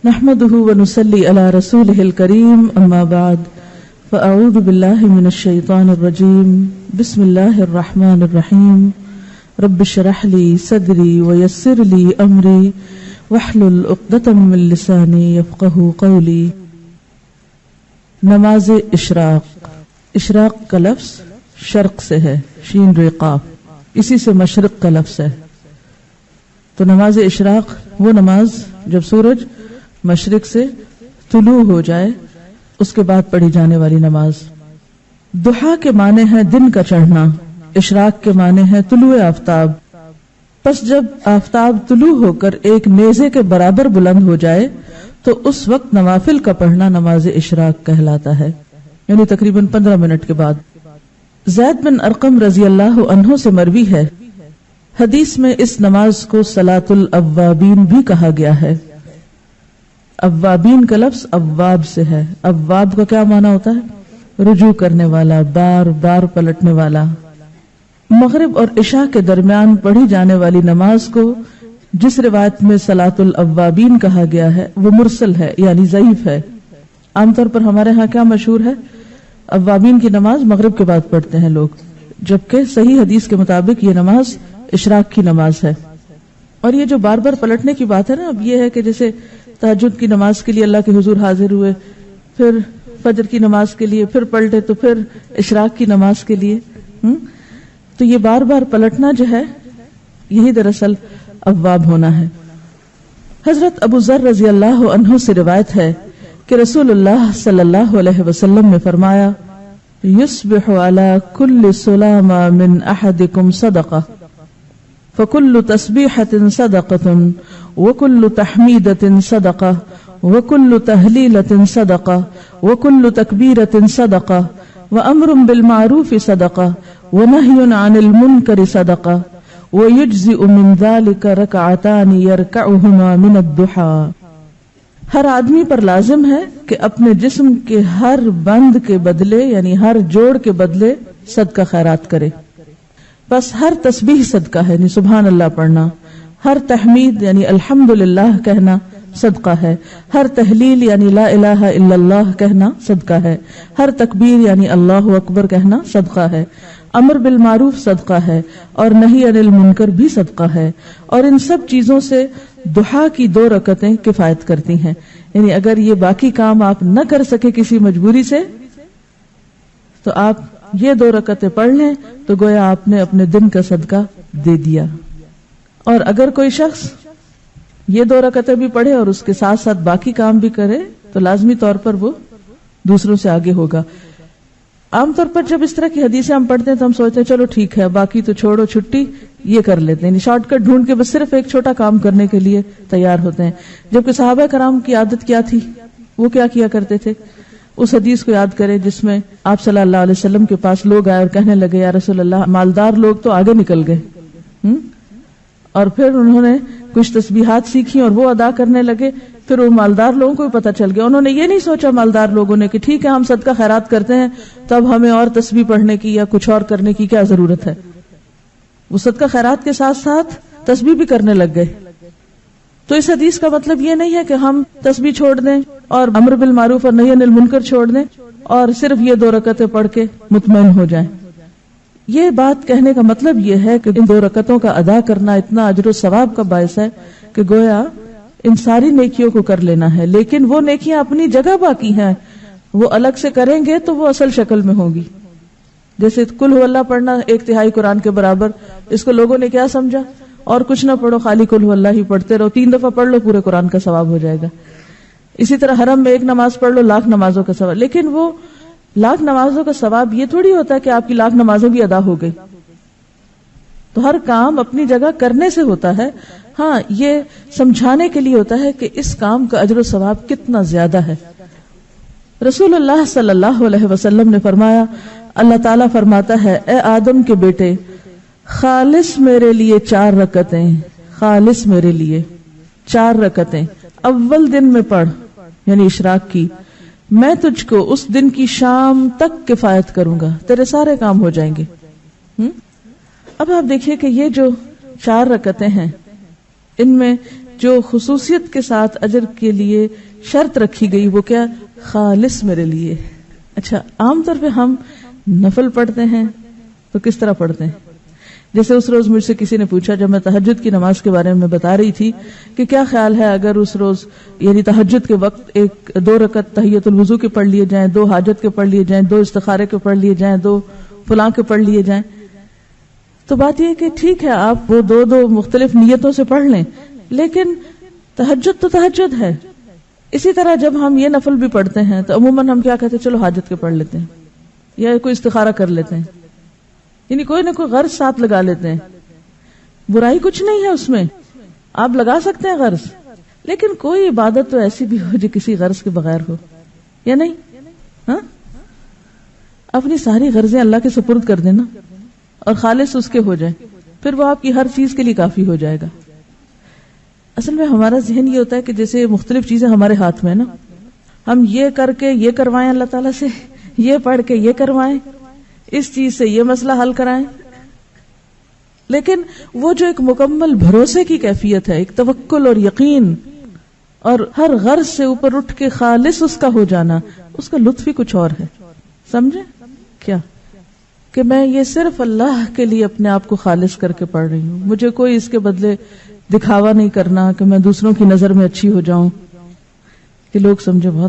نحمده ونصلي على رسوله الكريم اما بعد فاعوذ بالله من الشيطان الرجيم بسم الله الرحمن الرحيم رب اشرح لي صدري ويسر لي امري واحلل عقدة من لساني يفقهوا قولي. نماز اشراق. اشراق کا لفظ شرق سے ہے، شین ر قاف، اسی سے مشرق کا لفظ ہے. تو نماز اشراق وہ نماز جب سورج مشرق سے طلوع ہو جائے اس کے بعد پڑھی جانے والی نماز. ضحیٰ کے معنی ہے دن کا چڑھنا، اشراق کے معنی ہے طلوع آفتاب. پس جب آفتاب طلوع ہو کر ایک نیزے کے برابر بلند ہو جائے تو اس وقت نوافل کا پڑھنا نماز اشراق کہلاتا ہے، یعنی تقریباً 15 منٹ کے بعد. زید بن ارقم رضی اللہ عنہ سے مروی ہے، حدیث میں اس نماز کو صلاۃ الاوابین بھی کہا گیا ہے. اوابین کا لفظ اواب سے ہے. اواب کا کیا معنی ہوتا ہے؟ رجوع کرنے والا، بار بار پلٹنے والا. مغرب اور عشاء کے درمیان پڑھی جانے والی نماز کو جس روایت میں صلاۃ الاوابین کہا گیا ہے وہ مرسل ہے، یعنی ضعیف ہے. عام طور پر ہمارے ہاں کیا مشہور ہے؟ اوابین کی نماز مغرب کے بعد پڑھتے ہیں لوگ، جبکہ صحیح حدیث کے مطابق یہ نماز اشراق کی نماز ہے. اور یہ جو بار بار پلٹنے کی بات ہے نا، اب یہ ہے کہ جیسے تہجد کی نماز کے لیے اللہ کے حضور حاضر ہوئے، پھر فجر کی نماز کے لیے پھر پلٹے، تو پھر اشراق کی نماز کے لیے تو یہ بار بار پلٹنا جو ہے یہی دراصل اواب ہونا ہے. حضرت ابو ذر رضی اللہ عنہ سے روایت ہے کہ رسول اللہ صلی اللہ علیہ وسلم نے فرمایا، یصبح علی کل سلام من احدکم صدقہ فکل تسبیحۃ صدقۃ وکل تحمیدۃ صدقہ وکل تہلیلۃ صدقہ وکل تکبیرۃ صدقہ وامر بالمعروف صدقہ ونہی عن المنکر صدقہ ویجزئ من ذلک رکعتان یرکعہما من الضحیٰ. ہر آدمی پر لازم ہے کہ اپنے جسم کے ہر بند کے بدلے، یعنی ہر جوڑ کے بدلے صدقہ خیرات کرے. بس ہر تسبیح صدقہ ہے، یعنی سبحان اللہ پڑھنا. ہر تحمید یعنی الحمدللہ کہنا صدقہ ہے. ہر تحلیل یعنی لا الہ الا اللہ کہنا صدقہ ہے. ہر تکبیر یعنی اللہ اکبر کہنا صدقہ ہے. امر بالمعروف صدقہ ہے اور نہی عن المنکر بھی صدقہ ہے. اور ان سب چیزوں سے ضحیٰ کی 2 رکعتیں کفایت کرتی ہیں. یعنی اگر یہ باقی کام آپ نہ کر سکے کسی مجبوری سے تو آپ یہ 2 رکعتیں پڑھ لیں تو گویا آپ نے اپنے دن کا صدقہ دے دیا. اور اگر کوئی شخص یہ 2 رکعتیں بھی پڑھے اور اس کے ساتھ ساتھ باقی کام بھی کرے تو لازمی طور پر وہ دوسروں سے آگے ہوگا. عام طور پر جب اس طرح کی حدیثیں ہم پڑھتے ہیں تو ہم سوچتے ہیں چلو ٹھیک ہے، باقی تو چھوڑو، چھٹی یہ کر لیتے ہیں، شارٹ کٹ ڈھونڈ کے بس صرف ایک چھوٹا کام کرنے کے لیے تیار ہوتے ہیں. جبکہ صحابہ کرام کی عادت کیا تھی، وہ کیا کیا کرتے تھے؟ اس حدیث کو یاد کریں جس میں آپ صلی اللہ علیہ وسلم کے پاس لوگ آئے اور کہنے لگے، یا رسول اللہ، مالدار لوگ تو آگے نکل گئے. اور پھر انہوں نے کچھ تسبیحات سیکھی اور وہ ادا کرنے لگے. پھر وہ مالدار لوگوں کو بھی پتہ چل گیا. انہوں نے یہ نہیں سوچا مالدار لوگوں نے کہ ٹھیک ہے ہم صدقہ خیرات کرتے ہیں تو اب ہمیں اور تسبیح پڑھنے کی یا کچھ اور کرنے کی کیا ضرورت ہے. وہ صدقہ خیرات کے ساتھ ساتھ تسبیح بھی کرنے لگ گئے. تو اس حدیث کا مطلب یہ نہیں ہے کہ ہم تسبیح چھوڑ دیں اور امر بالمعروف اور نہی عن المنکر چھوڑ دیں اور صرف یہ 2 رکعتیں پڑھ کے مطمئن ہو جائیں. یہ بات کہنے کا مطلب یہ ہے کہ ان 2 رکعتوں کا ادا کرنا اتنا اجر و ثواب کا باعث ہے کہ گویا ان ساری نیکیوں کو کر لینا ہے. لیکن وہ نیکیاں اپنی جگہ باقی ہیں، وہ الگ سے کریں گے تو وہ اصل شکل میں ہوگی. جیسے قل هو اللہ پڑھنا 1/3 قرآن کے برابر، اس کو لوگوں نے کیا سمجھا، اور کچھ نہ پڑھو، خالی قل هو اللہ ہی پڑھتے رہو، 3 دفعہ پڑھ لو پورے قرآن کا ثواب ہو جائے گا. اسی طرح حرم میں 1 نماز پڑھ لو، 1,00,000 نمازوں کا ثواب. لیکن وہ 1,00,000 نمازوں کا ثواب یہ تھوڑی ہوتا ہے کہ آپ کی 1,00,000 نمازیں بھی ادا ہو گئی. تو ہر کام اپنی جگہ کرنے سے ہوتا ہے. ہاں، یہ سمجھانے کے لیے ہوتا ہے کہ اس کام کا اجر و ثواب کتنا زیادہ ہے. رسول اللہ صلی اللہ علیہ وسلم نے فرمایا، اللہ تعالیٰ فرماتا ہے، اے آدم کے بیٹے، خالص میرے لیے 4 رکعتیں، خالص میرے لیے 4 رکعتیں اول دن میں پڑھ، یعنی اشراق کی. میں تجھ کو اس دن کی شام تک کفایت کروں گا، تیرے سارے کام ہو جائیں گے. اب آپ دیکھیے کہ یہ جو 4 رکعتیں ہیں ان میں جو خصوصیت کے ساتھ اجر کے لیے شرط رکھی گئی وہ کیا؟ خالص میرے لیے. اچھا عام طور پہ ہم نفل پڑھتے ہیں تو کس طرح پڑھتے ہیں؟ جیسے اس روز مجھ سے کسی نے پوچھا جب میں تہجد کی نماز کے بارے میں بتا رہی تھی کہ کیا خیال ہے اگر اس روز یعنی تہجد کے وقت 2 رکعت تحیۃ الوضو کے پڑھ لیے جائیں، 2 حاجت کے پڑھ لیے جائیں، 2 استخارے کے پڑھ لیے جائیں، 2 فلاں کے پڑھ لیے جائیں. تو بات یہ ہے کہ ٹھیک ہے آپ وہ 2 مختلف نیتوں سے پڑھ لیں، لیکن تہجد تو تہجد ہے. اسی طرح جب ہم یہ نفل بھی پڑھتے ہیں تو عموماً ہم کیا کہتے ہیں؟ چلو حاجت کے پڑھ لیتے ہیں یا کوئی استخارہ کر لیتے ہیں، یعنی کوئی نہ کوئی غرض ساتھ لگا لیتے ہیں. برائی کچھ نہیں ہے اس میں، آپ لگا سکتے ہیں غرض، لیکن کوئی عبادت تو ایسی بھی ہو جو کسی غرض کے بغیر ہو، یا نہیں؟ ہاں اپنی ساری غرضیں اللہ کے سپرد کر دینا اور خالص اس کے ہو جائیں، پھر وہ آپ کی ہر چیز کے لیے کافی ہو جائے گا. اصل میں ہمارا ذہن یہ ہوتا ہے کہ جیسے مختلف چیزیں ہمارے ہاتھ میں نا، ہم یہ کر کے یہ کروائیں اللہ تعالیٰ سے، یہ پڑھ کے یہ کروائیں، اس چیز سے یہ مسئلہ حل کرائیں. لیکن وہ جو ایک مکمل بھروسے کی کیفیت ہے، ایک توکل اور یقین اور ہر غرض سے اوپر اٹھ کے خالص اس کا ہو جانا، اس کا لطف ہی کچھ اور ہے. سمجھے کیا؟ کہ میں یہ صرف اللہ کے لیے اپنے آپ کو خالص کر کے پڑھ رہی ہوں، مجھے کوئی اس کے بدلے دکھاوا نہیں کرنا کہ میں دوسروں کی نظر میں اچھی ہو جاؤں کہ لوگ سمجھے بہت